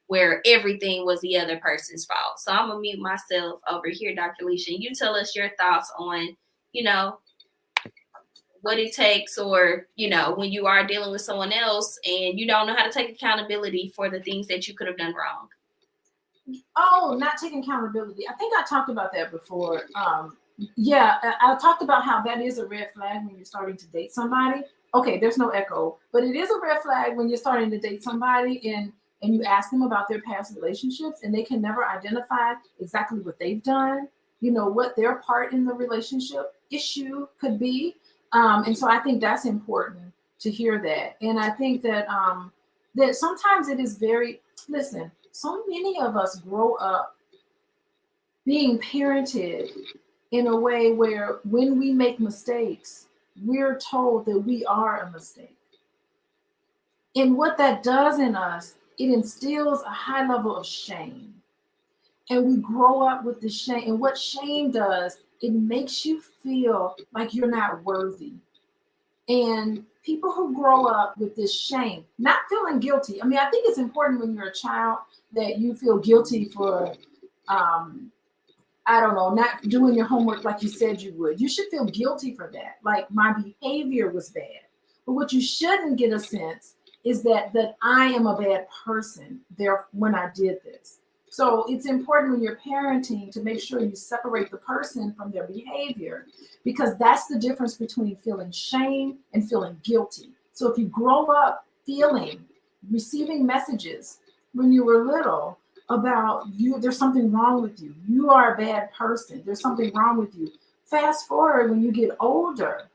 where everything was the other person's fault. So I'm going to mute myself over here, Dr. Alicia. You tell us your thoughts on, what it takes, or, when you are dealing with someone else and you don't know how to take accountability for the things that you could have done wrong. Oh, not taking accountability. I think I talked about that before. Yeah, I talked about how that is a red flag when you're starting to date somebody. Okay, there's no echo, but it is a red flag when you're starting to date somebody and you ask them about their past relationships and they can never identify exactly what they've done, what their part in the relationship issue could be. And so I think that's important to hear that. And I think that that sometimes it is listen, so many of us grow up being parented in a way where when we make mistakes, we're told that we are a mistake. And what that does in us, it instills a high level of shame. And we grow up with the shame. And what shame does, it makes you feel like you're not worthy. And people who grow up with this shame, not feeling guilty. I mean, I think it's important when you're a child that you feel guilty for, I don't know, not doing your homework like you said you would. You should feel guilty for that. Like, my behavior was bad. But what you shouldn't get a sense is that I am a bad person there when I did this. So it's important when you're parenting to make sure you separate the person from their behavior, because that's the difference between feeling shame and feeling guilty. So if you grow up receiving messages when you were little about you. There's something wrong with you. You are a bad person. There's something wrong with you. Fast forward when you get older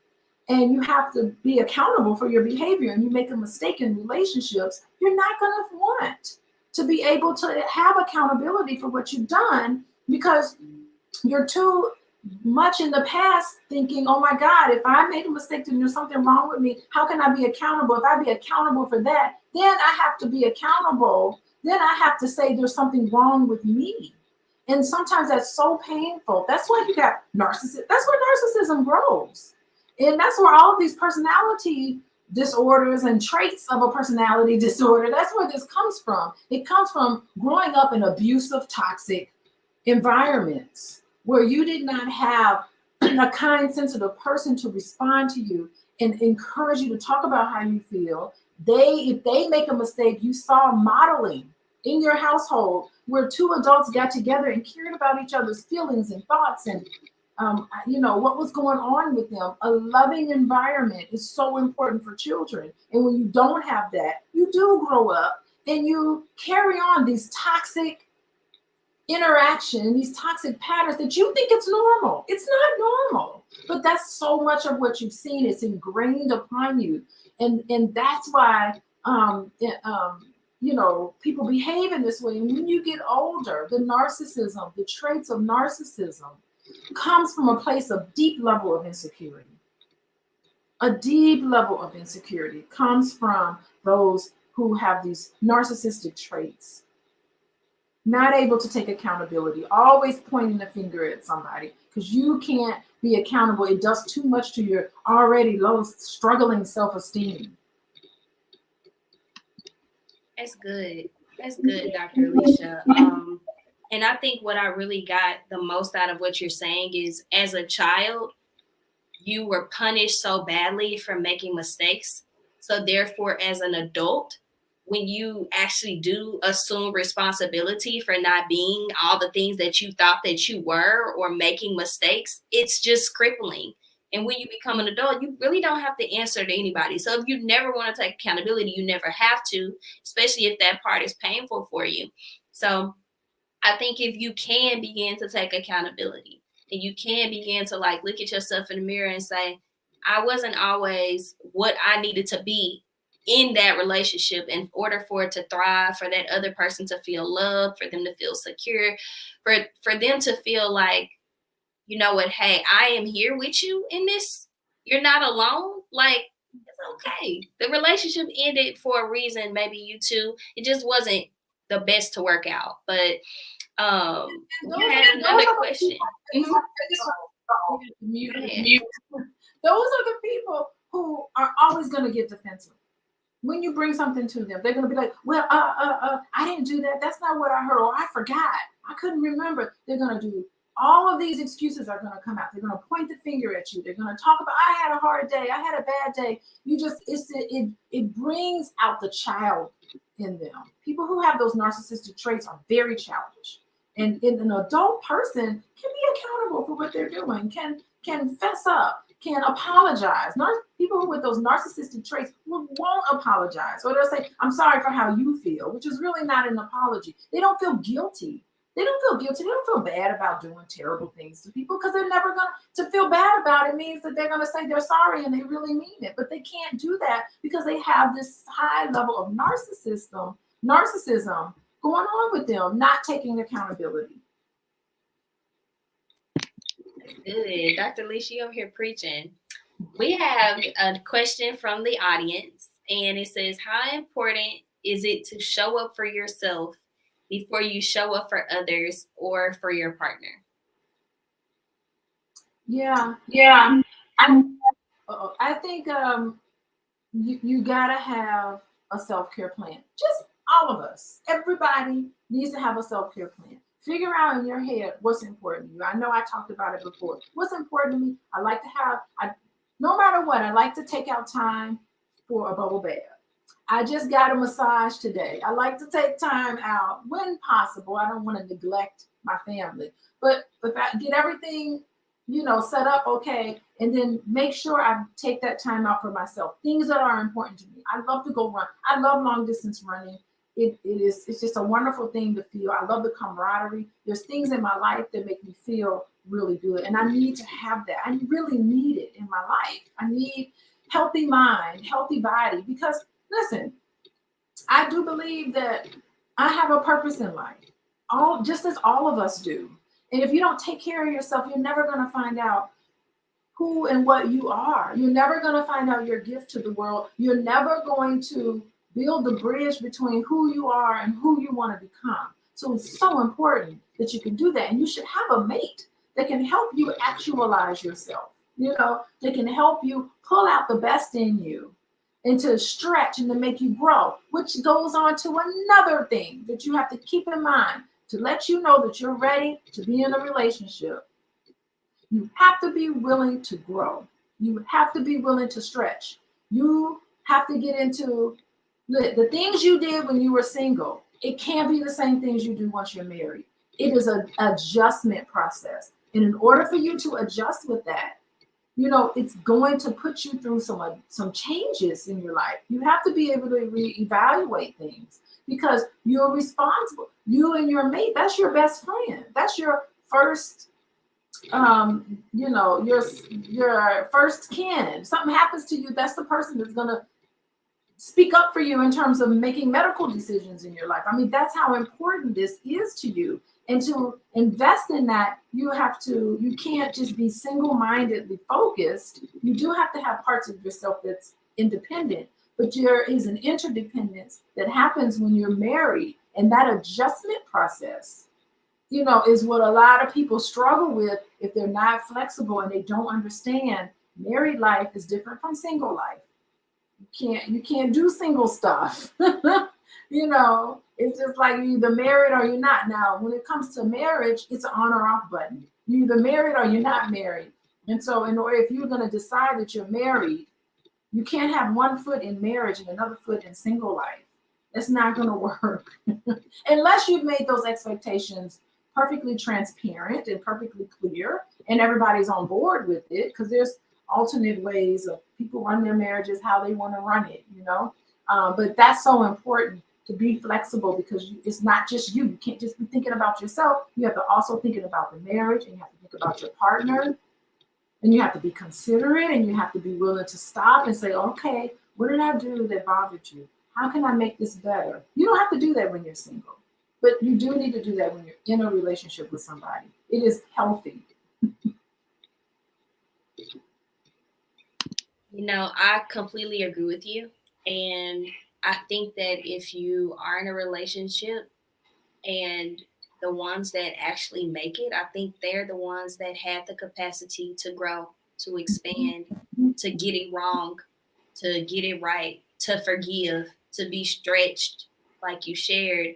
and you have to be accountable for your behavior and you make a mistake in relationships, you're not going to want to be able to have accountability for what you've done because you're too much in the past thinking, oh my God, if I made a mistake, then there's something wrong with me. How can I be accountable? If I be accountable for that, then I have to be accountable. Then I have to say there's something wrong with me. And sometimes that's so painful. That's why you got narcissism. That's where narcissism grows. And that's where all of these personality disorders and traits of a personality disorder, that's where this comes from. It comes from growing up in abusive, toxic environments where you did not have a kind, sensitive person to respond to you and encourage you to talk about how you feel. If they make a mistake, you saw modeling in your household where two adults got together and cared about each other's feelings and thoughts and what was going on with them. A loving environment is so important for children. And when you don't have that, you do grow up and you carry on these toxic interaction, these toxic patterns that you think it's normal. It's not normal, but that's so much of what you've seen. It's ingrained upon you, and that's why people behave in this way. And when you get older, the narcissism, the traits of narcissism, comes from a place of deep level of insecurity. A deep level of insecurity comes from those who have these narcissistic traits. Not able to take accountability, always pointing the finger at somebody because you can't be accountable. It does too much to your already low, struggling self-esteem. That's good. That's good, Dr. Alicia. And I think what I really got the most out of what you're saying is as a child, you were punished so badly for making mistakes. So therefore, as an adult, when you actually do assume responsibility for not being all the things that you thought that you were or making mistakes, it's just crippling. And when you become an adult, you really don't have to answer to anybody. So if you never want to take accountability, you never have to, especially if that part is painful for you. So I think if you can begin to take accountability and you can begin to look at yourself in the mirror and say, I wasn't always what I needed to be in that relationship in order for it to thrive, for that other person to feel loved, for them to feel secure, for them to feel like, you know what, hey, I am here with you in this. You're not alone. It's okay. The relationship ended for a reason. Maybe you two, it just wasn't the best to work out. But you had another question. Those are the people who are always going to get defensive. When you bring something to them, they're going to be like, well, I didn't do that. That's not what I heard. Or I forgot. I couldn't remember. They're going to do all of these excuses are going to come out. They're going to point the finger at you. They're going to talk about, I had a hard day. I had a bad day. It brings out the child in them. People who have those narcissistic traits are very childish. And an adult person can be accountable for what they're doing, can fess up, can apologize. People who with those narcissistic traits won't apologize. Or they'll say, I'm sorry for how you feel, which is really not an apology. They don't feel guilty. They don't feel guilty. They don't feel bad about doing terrible things to people because they're never going to feel bad about it. Means that they're going to say they're sorry and they really mean it. But they can't do that because they have this high level of narcissism going on with them, not taking accountability. Good. Dr. Alicia, over here preaching. We have a question from the audience, and it says, how important is it to show up for yourself before you show up for others or for your partner? Yeah. I think you gotta have a self-care plan. Just all of us, everybody needs to have a self-care plan. Figure out in your head what's important to you. I know I talked about it before. What's important to me? No matter what, I like to take out time for a bubble bath. I just got a massage today. I like to take time out when possible. I don't want to neglect my family, but if I get everything, set up okay, and then make sure I take that time out for myself. Things that are important to me. I love to go run. I love long distance running. it's just a wonderful thing to feel. I love the camaraderie. There's things in my life that make me feel really good, and I need to have that. I really need it in my life. I need healthy mind, healthy body, because listen, I do believe that I have a purpose in life, all just as all of us do. And if you don't take care of yourself, you're never going to find out who and what you are. You're never going to find out your gift to the world. You're never going to build the bridge between who you are and who you want to become. So it's so important that you can do that. And you should have a mate that can help you actualize yourself. They can help you pull out the best in you and to stretch and to make you grow, which goes on to another thing that you have to keep in mind to let you know that you're ready to be in a relationship. You have to be willing to grow. You have to be willing to stretch. You have to get into the things you did when you were single. It can't be the same things you do once you're married. It is an adjustment process. And in order for you to adjust with that, it's going to put you through some changes in your life. You have to be able to reevaluate things because you're responsible. You and your mate, that's your best friend. That's your first your first kin. Something happens to you, that's the person that's going to speak up for you in terms of making medical decisions in your life. I mean, that's how important this is to you. And to invest in that, you can't just be single-mindedly focused. You do have to have parts of yourself that's independent, but there is an interdependence that happens when you're married. And that adjustment process, is what a lot of people struggle with if they're not flexible and they don't understand married life is different from single life. You can't do single stuff. It's just like you're either married or you're not. Now, when it comes to marriage, it's an on or off button. You're either married or you're not married. And so if you're going to decide that you're married, you can't have one foot in marriage and another foot in single life. It's not going to work unless you've made those expectations perfectly transparent and perfectly clear and everybody's on board with it, because there's alternate ways of people run their marriages how they want to run it, but that's so important to be flexible because it's not just you. You can't just be thinking about yourself. You have to also thinking about the marriage, and you have to think about your partner, and you have to be considerate, and you have to be willing to stop and say, okay, what did I do that bothered you? How can I make this better? You don't have to do that when you're single, but you do need to do that when you're in a relationship with somebody. It is healthy. I completely agree with you. And I think that if you are in a relationship and the ones that actually make it, I think they're the ones that have the capacity to grow, to expand, to get it wrong, to get it right, to forgive, to be stretched, like you shared,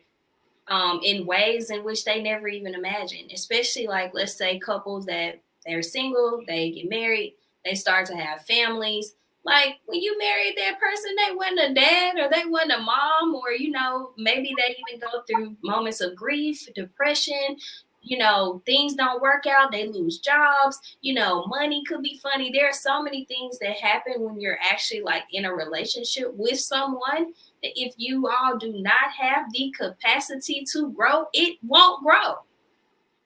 in ways in which they never even imagined. Especially like, let's say couples that they're single, they get married, they start to have families. Like when you married that person, they wasn't a dad or they wasn't a mom, or maybe they even go through moments of grief, depression. Things don't work out, they lose jobs, money could be funny. There are so many things that happen when you're actually like in a relationship with someone that if you all do not have the capacity to grow, it won't grow.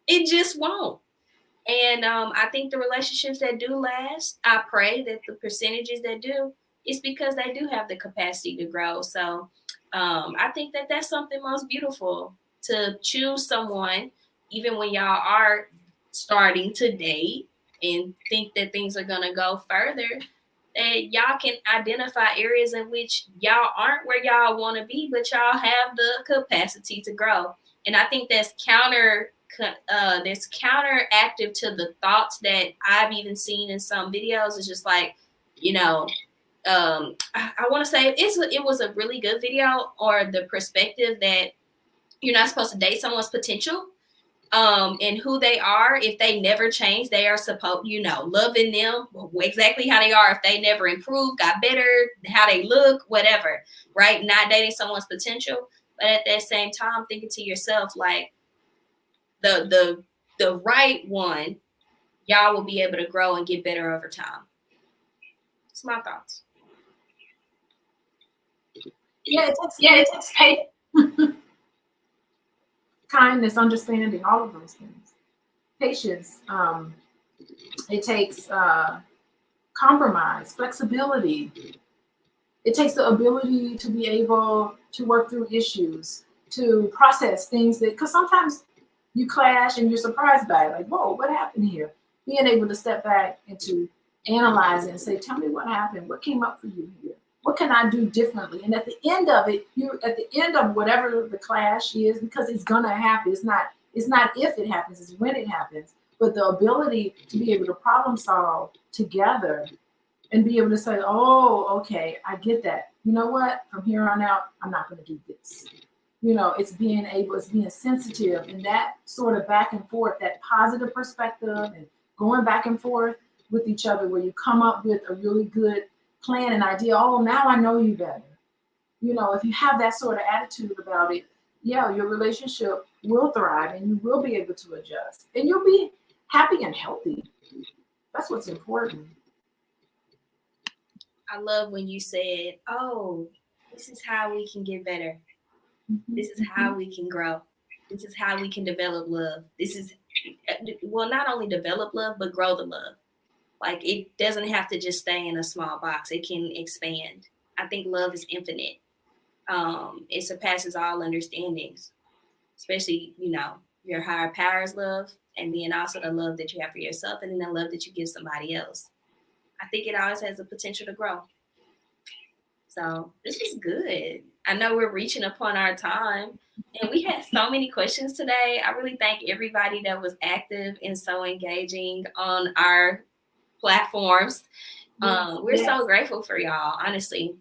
It just won't. And I think the relationships that do last, I pray that the percentages that do, is because they do have the capacity to grow. So I think that that's something most beautiful, to choose someone, even when y'all are starting to date and think that things are going to go further, that y'all can identify areas in which y'all aren't where y'all want to be, but y'all have the capacity to grow. And I think that's counteractive to the thoughts that I've even seen in some videos. It's just like, I want to say it was a really good video, or the perspective that you're not supposed to date someone's potential, and who they are. If they never change, they are supposed, loving them exactly how they are. If they never improve, got better, how they look, whatever, right? Not dating someone's potential, but at that same time, thinking to yourself, like, the right one, y'all will be able to grow and get better over time. It's my thoughts. Yeah, it takes Kindness, understanding, all of those things. Patience. It takes compromise, flexibility. It takes the ability to be able to work through issues, to process things that, because sometimes you clash and you're surprised by it, like, whoa, what happened here? Being able to step back and to analyze it and say, tell me what happened, what came up for you here? What can I do differently? And at the end of it, you at the end of whatever the clash is, because it's gonna happen. It's not if it happens, it's when it happens. But the ability to be able to problem solve together and be able to say, oh, okay, I get that. You know what? From here on out, I'm not going to do this. It's being sensitive, and that sort of back and forth, that positive perspective and going back and forth with each other, where you come up with a really good plan and idea. Oh, now I know you better. If you have that sort of attitude about it, yeah, your relationship will thrive and you will be able to adjust and you'll be happy and healthy. That's what's important. I love when you said, "Oh, this is how we can get better. This is how we can grow. This is how we can develop love. This is, well, not only develop love, but grow the love. Like, it doesn't have to just stay in a small box. It can expand. I think love is infinite. It surpasses all understandings, especially, your higher powers love, and then also the love that you have for yourself, and then the love that you give somebody else. I think it always has the potential to grow. So this is good. I know we're reaching upon our time, and we had so many questions today. I really thank everybody that was active and so engaging on our platforms. We're so grateful for y'all, honestly.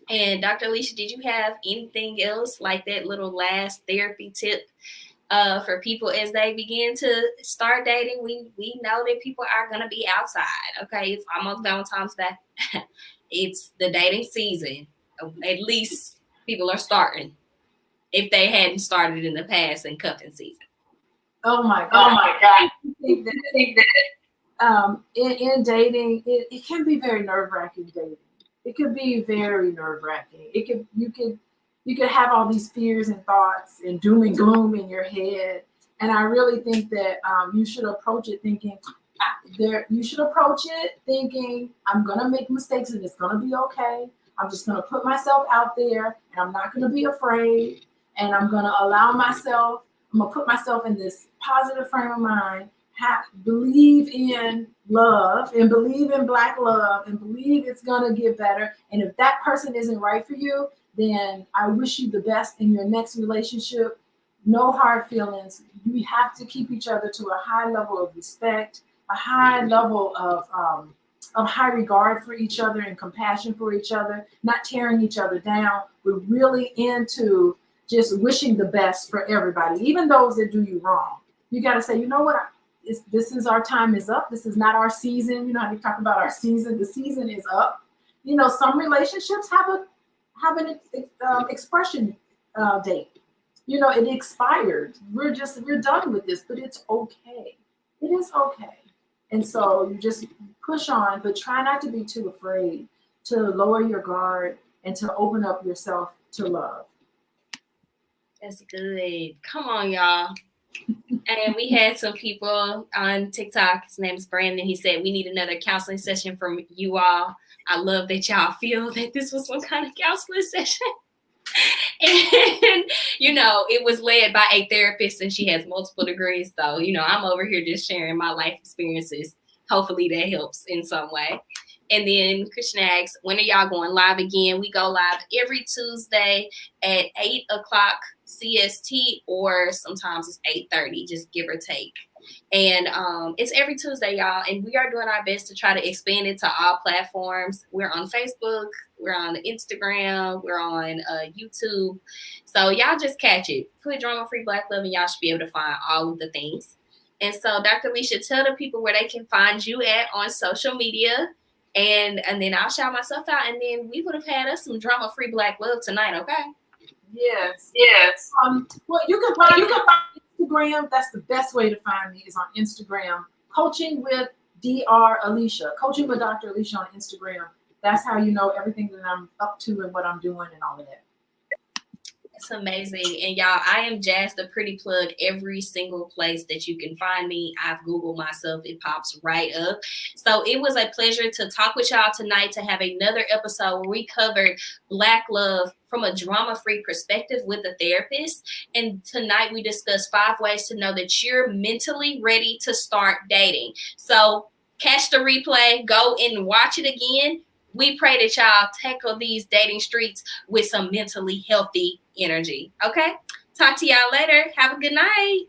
And Dr. Alicia, did you have anything else like that little last therapy tip for people as they begin to start dating? We know that people are gonna be outside. Okay, it's almost Valentine's Day. It's the dating season. At least people are starting. If they hadn't started in the past in cuffing season. Oh my God! Oh my God! I think that in dating, it can be very nerve wracking. Dating, it could be very nerve wracking. You could have all these fears and thoughts and doom and gloom in your head. And I really think that you should approach it thinking you should approach it thinking, I'm gonna make mistakes and it's gonna be okay. I'm just gonna put myself out there and I'm not gonna be afraid. And I'm gonna I'm gonna put myself in this positive frame of mind, believe in love and believe in Black love and believe it's gonna get better. And if that person isn't right for you, then I wish you the best in your next relationship. No hard feelings. We have to keep each other to a high level of respect, a high level of high regard for each other and compassion for each other, not tearing each other down. We're really into just wishing the best for everybody, even those that do you wrong. You got to say, you know what? This is our time is up. This is not our season. You know how we talk about our season. The season is up. Some relationships have an expression date. It expired. We're done with this, but it's okay. It is okay. And so you just push on, but try not to be too afraid to lower your guard and to open up yourself to love. That's good. Come on, y'all. And we had some people on TikTok. His name is Brandon. He said, we need another counseling session from you all. I love that y'all feel that this was some kind of counseling session. And, it was led by a therapist and she has multiple degrees. So, I'm over here just sharing my life experiences. Hopefully that helps in some way. And then Christian asks, when are y'all going live again? We go live every Tuesday at 8 o'clock CST, or sometimes it's 8:30, just give or take. And it's every Tuesday, y'all. And we are doing our best to try to expand it to all platforms. We're on Facebook, we're on Instagram, we're on YouTube. So y'all just catch it. Put Drama Free Black Love and y'all should be able to find all of the things. And so, Dr. Alicia, tell the people where they can find you at on social media. And then I'll shout myself out. And then we would have had us some Drama Free Black Love tonight, okay? Yes. Well, you can find Instagram. That's the best way to find me is on Instagram. Coaching with Dr. Alicia. Coaching with Dr. Alicia on Instagram. That's how you know everything that I'm up to and what I'm doing and all of that. It's amazing. And y'all, I am Jazz the Pretty Plug every single place that you can find me. I've Googled myself, it pops right up. So it was a pleasure to talk with y'all tonight, to have another episode where we covered Black love from a drama free perspective with a therapist. And tonight we discussed 5 ways to know that you're mentally ready to start dating. So catch the replay, go and watch it again. We pray that y'all tackle these dating streets with some mentally healthy energy. Okay? Talk to y'all later. Have a good night.